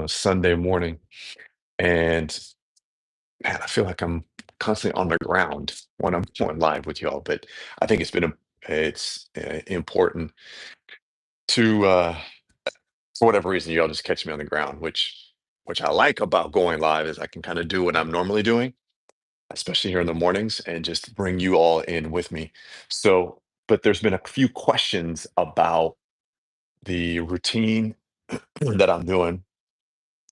on a Sunday morning, and man, I feel like I'm constantly on the ground when I'm going live with y'all. But I think it's important to for whatever reason y'all just catch me on the ground, which I like about going live is I can kind of do what I'm normally doing, especially here in the mornings, and just bring you all in with me. So, but there's been a few questions about the routine that I'm doing,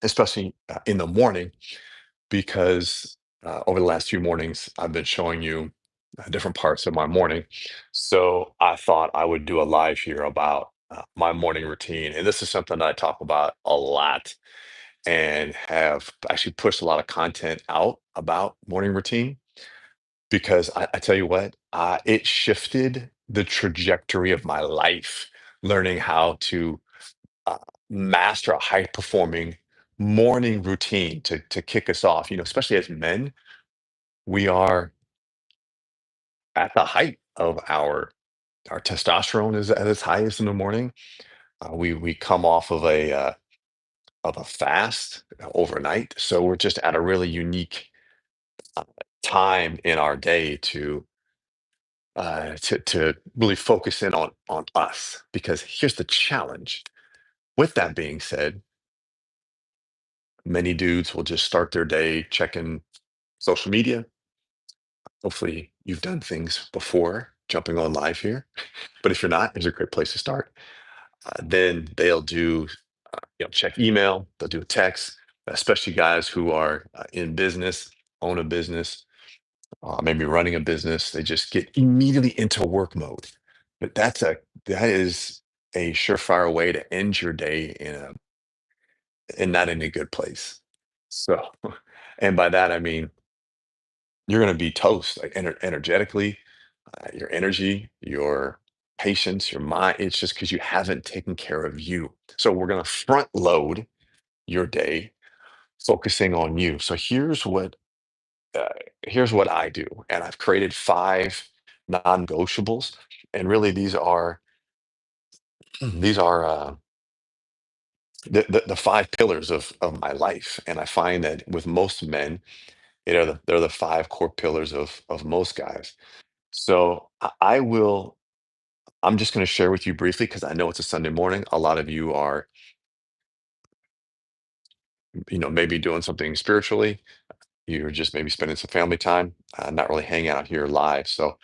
especially in the morning, because over the last few mornings, I've been showing you different parts of my morning. So I thought I would do a live here about my morning routine. And this is something that I talk about a lot and have actually pushed a lot of content out about morning routine because I tell you what, it shifted the trajectory of my life, learning how to uh, master a high performing morning routine to kick us off. Especially as men, we are at the height of our testosterone is at its highest in the morning. We come off of a fast overnight, so we're just at a really unique uh, time in our day to really focus in on us. Because here's the challenge. With that being said, many dudes will just start their day checking social media. Hopefully, you've done things before jumping on live here. But if you're not, here's a great place to start. Then they'll do, check email, they'll do a text, especially guys who are in business, own a business, maybe running a business. They just get immediately into work mode. But that is a surefire way to end your day and not in a good place. So, and by that I mean you're going to be toast, like energetically, your energy, your patience, your mind. It's just because you haven't taken care of you. So we're going to front load your day, focusing on you. So uh, here's what I do, and I've created five non-negotiables, and really these are the five pillars of my life. And I find that with most men, they're the five core pillars of most guys. So I will. I'm just going to share with you briefly because I know it's a Sunday morning. A lot of you are, maybe doing something spiritually. You're just maybe spending some family time, not really hanging out here live. So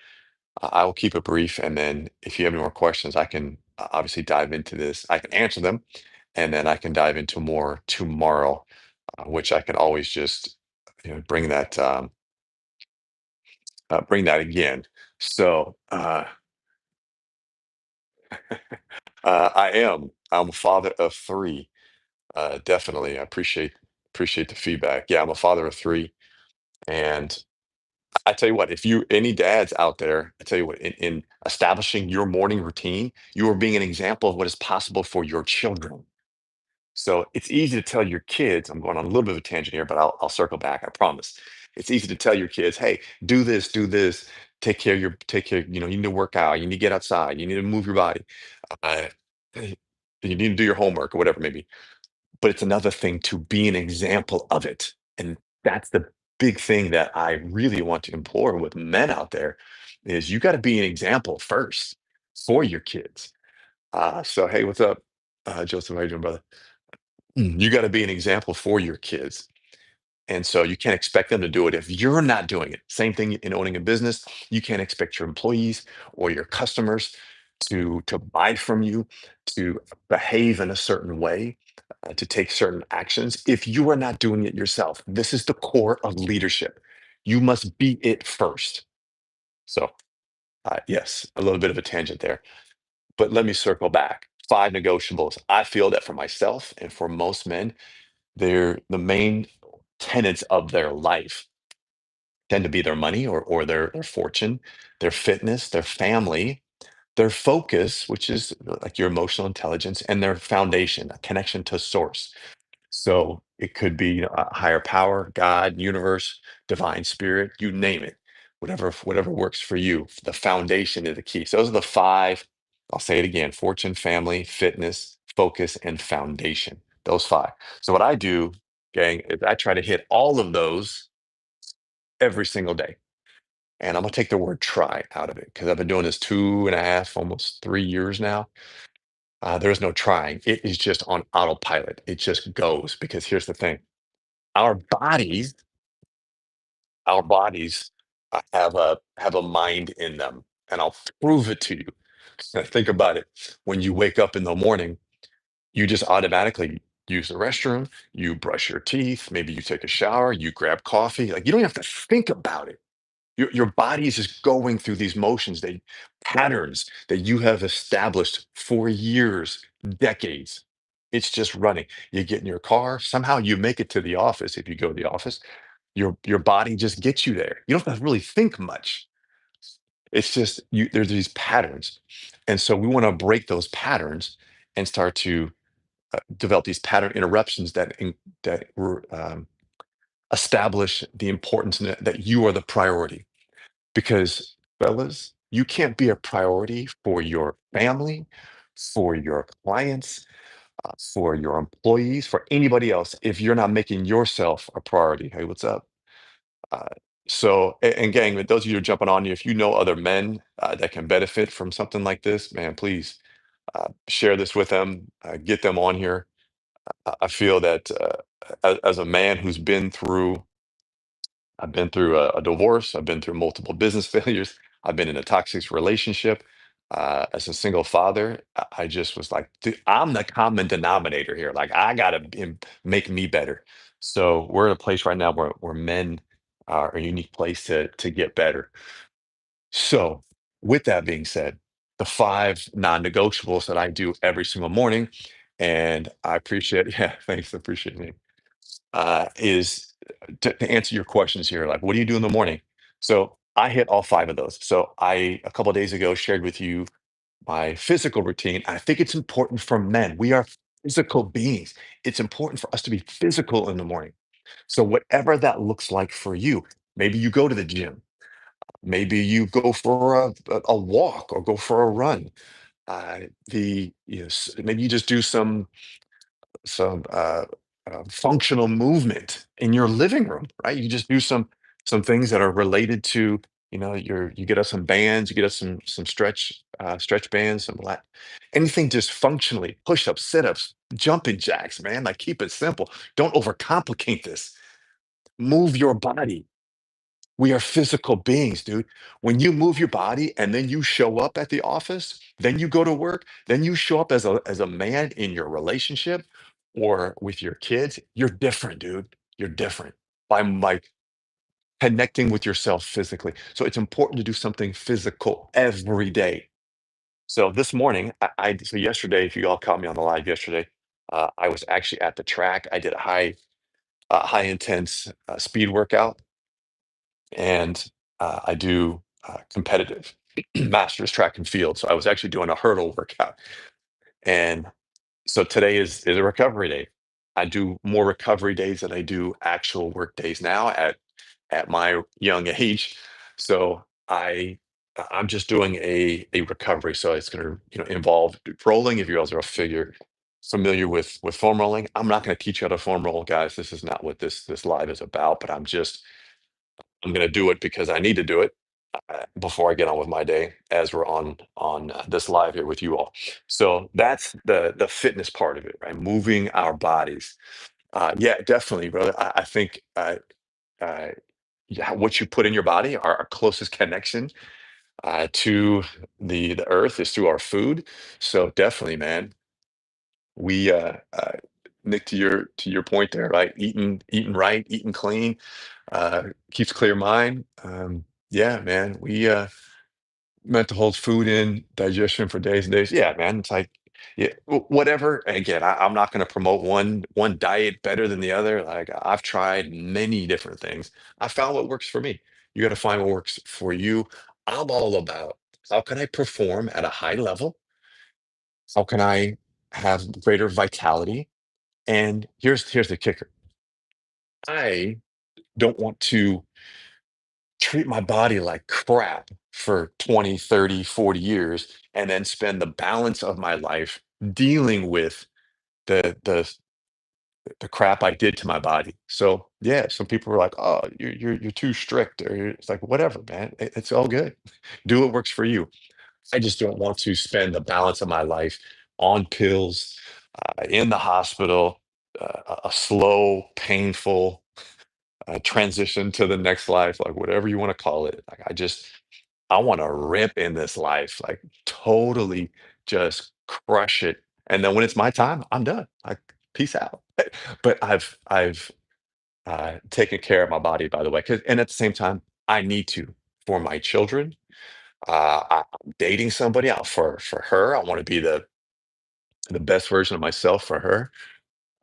I will keep it brief. And then if you have any more questions, I can obviously dive into this. I can answer them. And then I can dive into more tomorrow, which I can always just, bring that again. So I'm a father of three. Definitely. I appreciate the feedback. Yeah, I'm a father of three. And I tell you what, if you any dads out there, I tell you what, in establishing your morning routine, you are being an example of what is possible for your children. So it's easy to tell your kids, I'm going on a little bit of a tangent here, but I'll circle back, I promise. It's easy to tell your kids, hey, do this, take care, you need to work out, you need to get outside, you need to move your body, uh, you need to do your homework or whatever maybe. But it's another thing to be an example of it. And that's the big thing that I really want to implore with men out there is you got to be an example first for your kids. So hey, what's up, Joseph? How you doing, brother? You got to be an example for your kids. And so you can't expect them to do it if you're not doing it. Same thing in owning a business. You can't expect your employees or your customers to buy from you, to behave in a certain way, to take certain actions if you are not doing it yourself. This is the core of leadership. You must be it first. So, yes, a little bit of a tangent there, but let me circle back. Five negotiables. I feel that for myself and for most men, they're the main tenets of their life tend to be their money or their fortune, their fitness, their family, their focus, which is like your emotional intelligence, and their foundation, a connection to source. So it could be a higher power, God, universe, divine spirit, you name it, whatever works for you. The foundation is the key. So those are the five. I'll say it again: fortune, family, fitness, focus, and foundation. those 5. So what I do, gang, is I try to hit all of those every single day. And I'm gonna take the word try out of it because I've been doing this 2.5, almost 3 years now. There's no trying. It is just on autopilot. It just goes because here's the thing. Our bodies, our bodies have a mind in them, and I'll prove it to you. Think about it. When you wake up in the morning, you just automatically use the restroom, you brush your teeth, maybe you take a shower, you grab coffee. Like you don't have to think about it. Your body is just going through these motions, they patterns that you have established for years, decades. It's just running. You get in your car, somehow you make it to the office if you go to the office. Your body just gets you there. You don't have to really think much. It's just you there's these patterns. And so we want to break those patterns and start to develop these pattern interruptions that establish the importance that you are the priority. Because, fellas, you can't be a priority for your family, for your clients, for your employees, for anybody else if you're not making yourself a priority. Hey, what's up? Uh, and gang, with those of you who are jumping on you, if you know other men that can benefit from something like this, man, please share this with them, get them on here. I feel that as a man who's I've been through a divorce. I've been through multiple business failures. I've been in a toxic relationship. As a single father, I just was like, "Dude, I'm the common denominator here. Like, I gotta make me better." So we're in a place right now where men are a unique place to get better. So, with that being said, the 5 non-negotiables that I do every single morning, and I appreciate, yeah, thanks, appreciate me is to answer your questions here. Like, what do you do in the morning? So I hit all 5 of those. So I, a couple days ago, shared with you my physical routine. I think it's important for men. We are physical beings. It's important for us to be physical in the morning. So whatever that looks like for you, maybe you go to the gym, maybe you go for a walk or go for a run. Maybe you just do some functional movement in your living room, right? You just do some things that are related to, you get us some bands, you get us some stretch bands, anything just functionally, push-ups, sit-ups, jumping jacks, man. Like keep it simple. Don't overcomplicate this. Move your body. We are physical beings, dude. When you move your body and then you show up at the office, then you go to work, then you show up as a man in your relationship or with your kids, you're different, dude. You're different. I'm like connecting with yourself physically. So it's important to do something physical every day. So this morning, so yesterday, if you all caught me on the live yesterday, I was actually at the track. I did a high intense speed workout and I do competitive masters track and field. So I was actually doing a hurdle workout, and so today is a recovery day. I do more recovery days than I do actual work days now at my young age. So I'm just doing a recovery. So it's going to involve rolling. If you guys are familiar with foam rolling, I'm not going to teach you how to foam roll, guys. This is not what this live is about. But I'm going to do it because I need to do it before I get on with my day, as we're on this live here with you all. So that's the fitness part of it, right? Moving our bodies. Yeah, definitely, brother. I think uh, yeah, what you put in your body, our closest connection to the earth is through our food. So definitely, man. We Nick, to your point there, right? Eating right, eating clean, keeps clear mind. Yeah, man. We meant to hold food in digestion for days and days. Yeah, man. It's like, yeah, whatever. Again, I'm not going to promote one diet better than the other. Like I've tried many different things. I found what works for me. You got to find what works for you. I'm all about how can I perform at a high level? How can I have greater vitality? And here's the kicker. I don't want to treat my body like crap for 20, 30, 40 years and then spend the balance of my life dealing with the the crap I did to my body. So yeah, some people were like, "Oh, you're too strict," or it's like, whatever, man. It's all good. Do what works for you. I just don't want to spend the balance of my life on pills, in the hospital, a slow, painful transition to the next life, like whatever you want to call it. Like I want to rip in this life, like totally just crush it. And then when it's my time, I'm done. Like peace out. But I've taken care of my body, by the way, 'cause, and at the same time, I need to for my children. I'm dating somebody out for her. I want to be the best version of myself for her.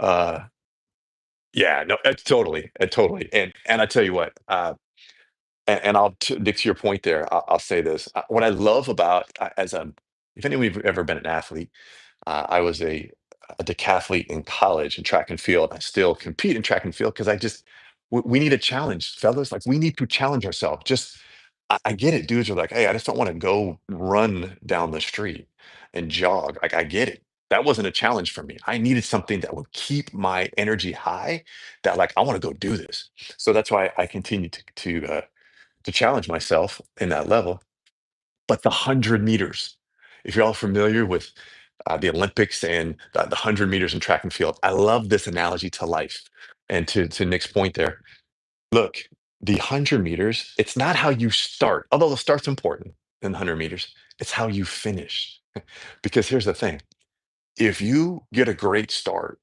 Uh, yeah, no, totally. And I tell you what, and Nick, to your point there, I'll say this. What I love about as a if any of you've ever been an athlete, I was a decathlete in college in track and field. I still compete in track and field because we need a challenge, fellas. Like we need to challenge ourselves. Just I get it. Dudes are like, hey, I just don't want to go run down the street and jog. Like I get it. That wasn't a challenge for me. I needed something that would keep my energy high. That like I want to go do this. So that's why I continue to challenge myself in that level. But the 100 meters, if you're all familiar with the Olympics and the 100 meters in track and field, I love this analogy to life. And to Nick's point there, look, the 100 meters, it's not how you start, although the start's important in the 100 meters, it's how you finish. Because here's the thing, if you get a great start,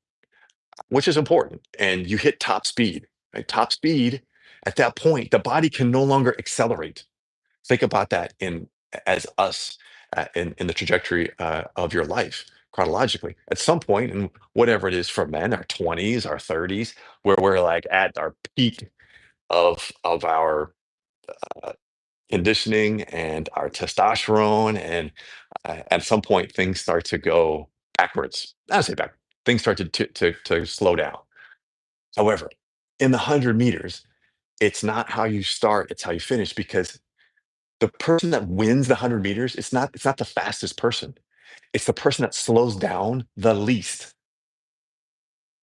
which is important, and you hit top speed, right? Top speed, at that point, the body can no longer accelerate. Think about that in as us in the trajectory of your life chronologically. At some point, in whatever it is for men, our 20s, our 30s, where we're like at our peak of our uh, conditioning and our testosterone, and at some point things start to go backwards. I don't say back. Things start to slow down. However, in the 100 meters, it's not how you start; it's how you finish because the person that wins the 100 meters, it's not the fastest person. It's the person that slows down the least.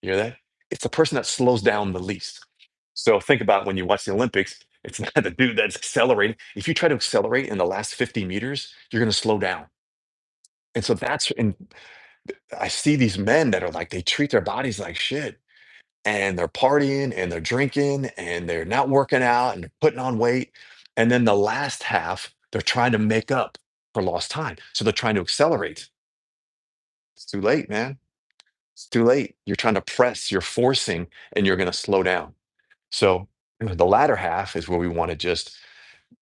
You hear that? It's the person that slows down the least. So think about when you watch the Olympics, it's not the dude that's accelerating. If you try to accelerate in the last 50 meters, you're going to slow down. And so and I see these men that are like, they treat their bodies like shit, and they're partying and they're drinking and they're not working out and they're putting on weight. And then the last half, they're trying to make up for lost time. So they're trying to accelerate. It's too late, man. It's too late. You're trying to press, you're forcing, and you're going to slow down. So the latter half is where we want to just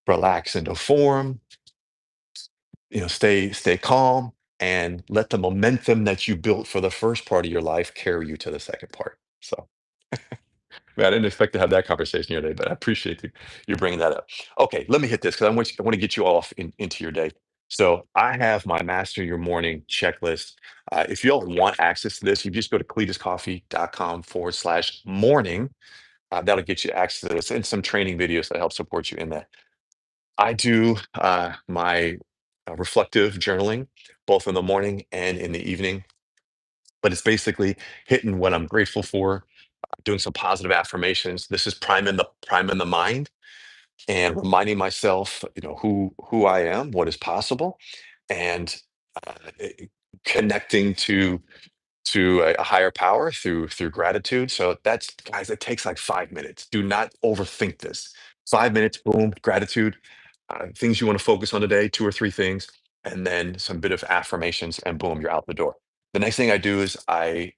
relax into form, stay calm, and let the momentum that you built for the first part of your life carry you to the second part. So man, I didn't expect to have that conversation here today, but I appreciate you bringing that up. Okay, let me hit this because I want to get you off into your day. So I have my Master Your Morning checklist. If you all want access to this, you just go to cletuscoffee.com/morning. That'll get you access to this and some training videos that help support you in that. I do my reflective journaling both in the morning and in the evening, but it's basically hitting what I'm grateful for, doing some positive affirmations. This is prime in the mind and reminding myself, who I am, what is possible, and connecting to a higher power through gratitude. So that's, guys, it takes like 5 minutes. Do not overthink this. 5 minutes, boom, gratitude, things you want to focus on today, two or three things, and then some bit of affirmations, and boom, you're out the door. The next thing I do is I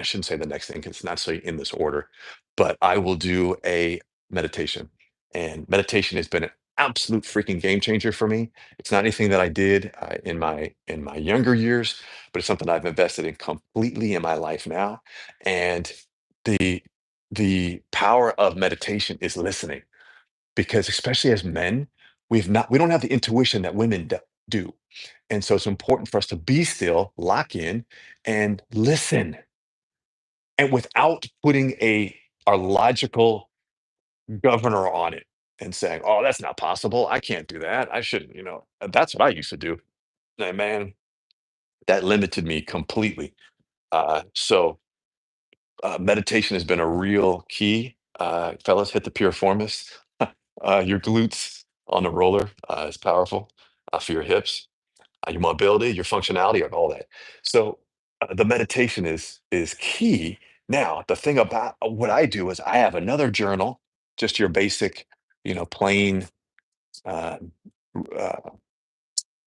shouldn't say the next thing 'cause it's not necessarily in this order, but I will do a meditation. And meditation has been an absolute freaking game changer for me. It's not anything that I did in my younger years, but it's something I've invested in completely in my life now. And the power of meditation is listening, because especially as men, we don't have the intuition that women do. And so it's important for us to be still, lock in, and listen, and without putting a our logical governor on it and saying, "Oh, that's not possible. I can't do that. I shouldn't." That's what I used to do. And man, that limited me completely. So meditation has been a real key. Fellas, hit the piriformis. Your glutes on the roller is powerful for your hips, your mobility, your functionality, and all that. So the meditation is key. Now, the thing about what I do is I have another journal, just your basic, plain uh, uh,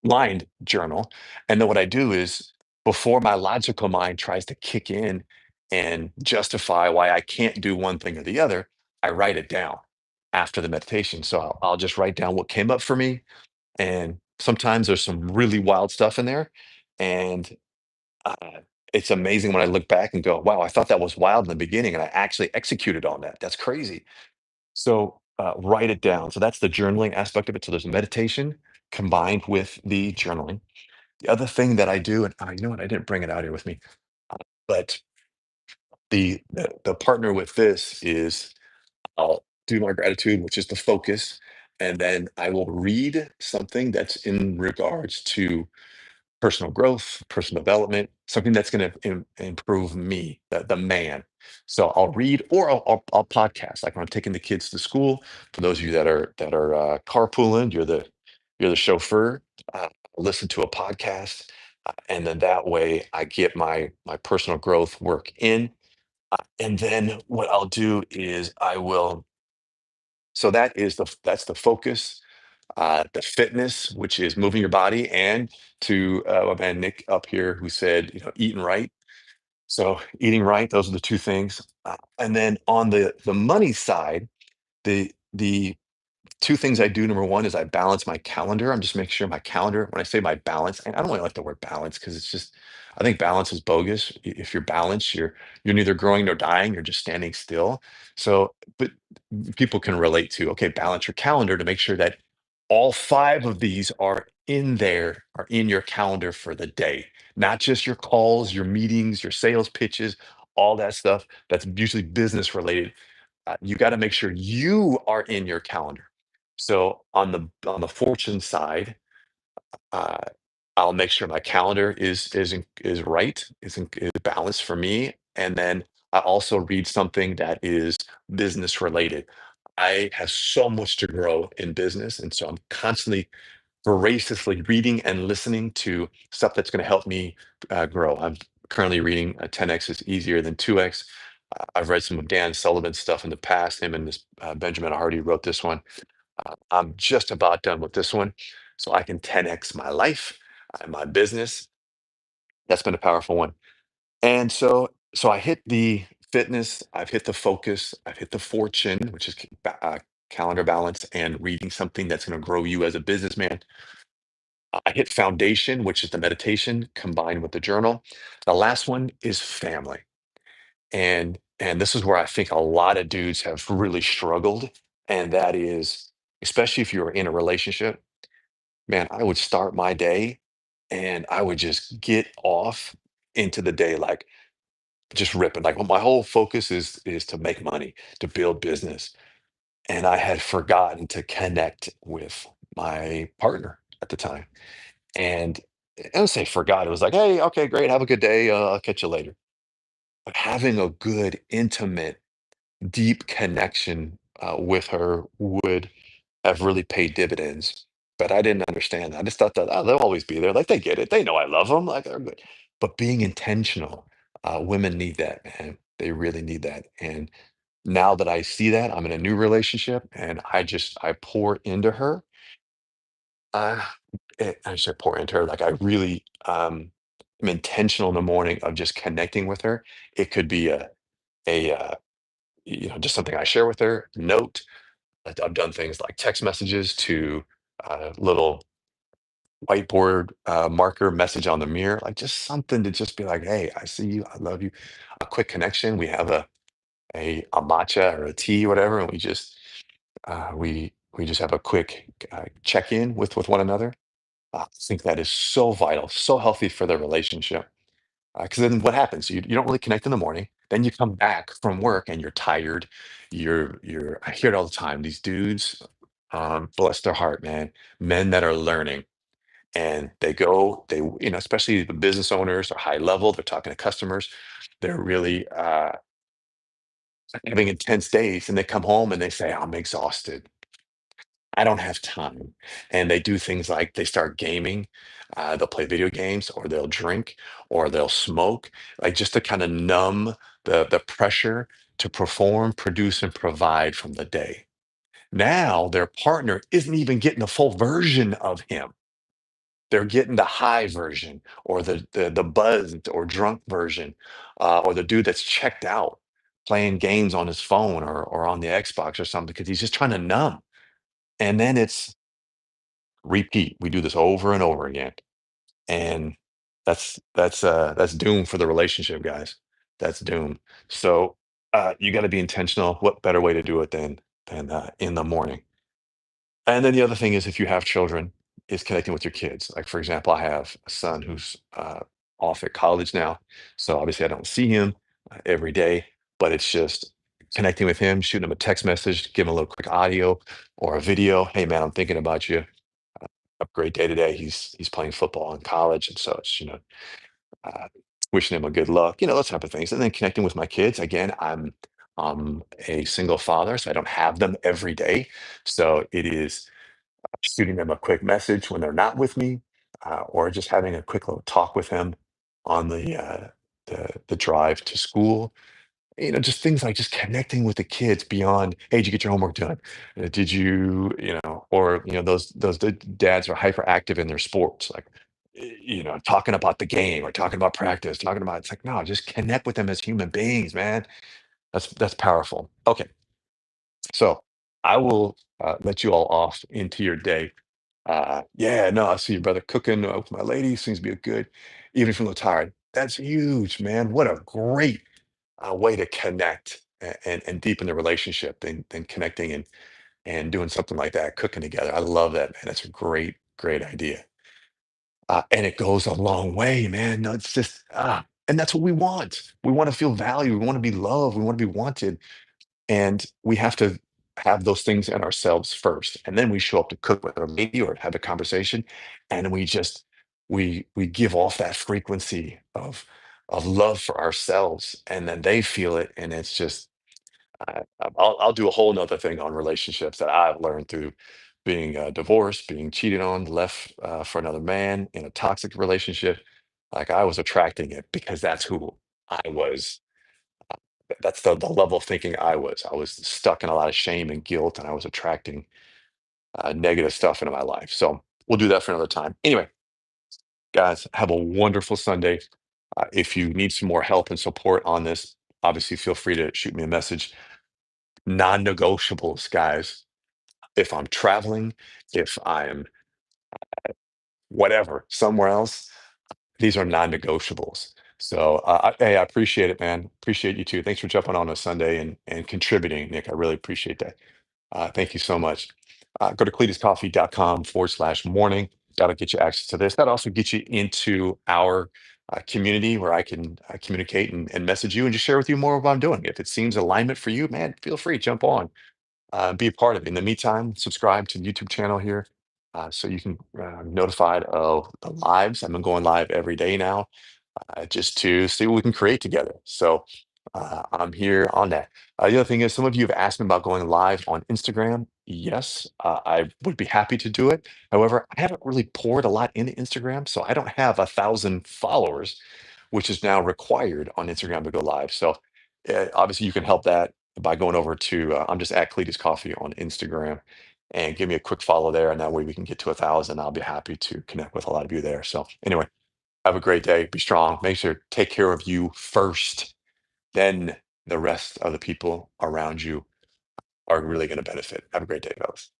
lined journal. And then what I do is before my logical mind tries to kick in and justify why I can't do one thing or the other, I write it down after the meditation. So I'll just write down what came up for me. And sometimes there's some really wild stuff in there. And uh, it's amazing when I look back and go, wow, I thought that was wild in the beginning and I actually executed on that. That's crazy. So write it down. So that's the journaling aspect of it. So there's meditation combined with the journaling. The other thing that I do, and you know what, I didn't bring it out here with me, but the partner with this is I'll do my gratitude, which is the focus, and then I will read something that's in regards to personal growth, personal development, something that's going to improve me, the man. So I'll read or I'll podcast. Like when I'm taking the kids to school. For those of you that are carpooling, you're the chauffeur. Listen to a podcast, and then that way I get my personal growth work in. And then what I'll do is I will. So that's the focus, the fitness, which is moving your body, and to my man Nick up here who said, eating right. So eating right, those are the two things. And then on the money side, the two things I do. Number one is I balance my calendar. I'm just making sure my calendar, when I say my balance, and I don't really like the word balance because it's just, I think balance is bogus. If you're balanced, you're neither growing nor dying, you're just standing still. So, but people can relate to, okay, balance your calendar to make sure that all five of these are in your calendar for the day, not just your calls, your meetings, your sales pitches, all that stuff that's usually business related. You got to make sure you are in your calendar. So on the fortune side, uh, I'll make sure my calendar is right, is balanced for me, and then I also read something that is business related. I have so much to grow in business, and so I'm constantly voraciously reading and listening to stuff that's going to help me grow. I'm currently reading 10x is easier than 2x. I've read some of Dan Sullivan's stuff in the past. Him and this Benjamin Hardy wrote this one. I'm just about done with this one, so I can 10x my life and my business. That's been a powerful one. And so I hit the fitness, I've hit the focus, I've hit the fortune, which is calendar balance and reading something that's going to grow you as a businessman. I hit foundation, which is the meditation combined with the journal. The last one is family. And this is where I think a lot of dudes have really struggled. And that is, especially if you're in a relationship, man, I would start my day and I would just get off into the day like just ripping. Like, well, my whole focus is to make money, to build business. And I had forgotten to connect with my partner at the time. And I don't say forgot. It was like, hey, okay, great, have a good day. I'll catch you later. But having a good, intimate, deep connection with her would have really paid dividends. But I didn't understand. I just thought that they'll always be there. Like they get it. They know I love them. Like they're good. But being intentional, women need that, man. They really need that. And now that I see that, I'm in a new relationship, and I pour into her. Uh, I should pour into her. Like I really am intentional in the morning of just connecting with her. It could be a just something I share with her. Note. I've done things like text messages to little whiteboard marker message on the mirror, like just something to just be like, "Hey, I see you. I love you." A quick connection. We have a matcha or a tea, whatever, and we just have a quick check in with one another. I think that is so vital, so healthy for the relationship. Because then what happens? You don't really connect in the morning. Then you come back from work and you're tired. I hear it all the time. These dudes, bless their heart, man, men that are learning and especially the business owners are high level. They're talking to customers. They're really having intense days, and they come home and they say, I'm exhausted. I don't have time. And they do things like they start gaming, they'll play video games, or they'll drink, or they'll smoke, like just to kind of numb the pressure to perform, produce, and provide from the day. Now their partner isn't even getting the full version of him. They're getting the high version, or the buzzed or drunk version, or the dude that's checked out playing games on his phone or on the Xbox or something because he's just trying to numb. And then it's repeat. We do this over and over again. And that's doom for the relationship, guys. That's doom. So you got to be intentional. What better way to do it than in the morning? And then the other thing is, if you have children, is connecting with your kids. Like, for example, I have a son who's off at college now. So obviously, I don't see him every day, but it's just connecting with him, shooting him a text message, give him a little quick audio or a video. Hey, man, I'm thinking about you. Have a great day today. He's playing football in college. And so it's, uh, wishing him a good luck, those type of things. And then connecting with my kids. Again, I'm a single father, so I don't have them every day. So it is shooting them a quick message when they're not with me, or just having a quick little talk with them on the drive to school. Just things like just connecting with the kids beyond, hey, did you get your homework done? Did you, or those dads are hyperactive in their sports, like talking about the game or talking about practice, talking about it's like no, just connect with them as human beings, man. That's powerful. Okay, so I will let you all off into your day. Yeah, no, I see your brother cooking with my lady. Seems to be a good, even if you're a little tired. That's huge, man. What a great way to connect and deepen the relationship than connecting and doing something like that, cooking together. I love that, man. That's a great idea. And it goes a long way, man. No, it's just, and that's what we want. We want to feel valued. We want to be loved. We want to be wanted. And we have to have those things in ourselves first. And then we show up to cook with our lady or have a conversation. And we just, we give off that frequency of love for ourselves. And then they feel it. And it's just, I'll do a whole nother thing on relationships that I've learned through being divorced, being cheated on, left for another man in a toxic relationship. Like I was attracting it because that's who I was. That's the level of thinking I was. I was stuck in a lot of shame and guilt, and I was attracting negative stuff into my life. So we'll do that for another time. Anyway, guys, have a wonderful Sunday. If you need some more help and support on this, obviously feel free to shoot me a message. Non-negotiables, guys. If I'm traveling, if I'm whatever, somewhere else, these are non-negotiables. So, hey, I appreciate it, man. Appreciate you too. Thanks for jumping on a Sunday and contributing, Nick. I really appreciate that. Thank you so much. Go to cletuscoffee.com/morning. That'll get you access to this. That also gets you into our community where I can communicate and message you and just share with you more of what I'm doing. If it seems alignment for you, man, feel free, jump on. Be a part of it. In the meantime, subscribe to the YouTube channel here so you can notified of the lives. I've been going live every day now just to see what we can create together. So I'm here on that. The other thing is, some of you have asked me about going live on Instagram. Yes, I would be happy to do it. However, I haven't really poured a lot into Instagram, so I don't have 1,000 followers, which is now required on Instagram to go live. So obviously, you can help that by going over to I'm just at Cletus Coffee on Instagram and give me a quick follow there, and that way we can get to 1,000. I'll be happy to connect with a lot of you there. So anyway, have a great day. Be strong. Make sure to take care of you first. Then the rest of the people around you are really going to benefit. Have a great day, fellas.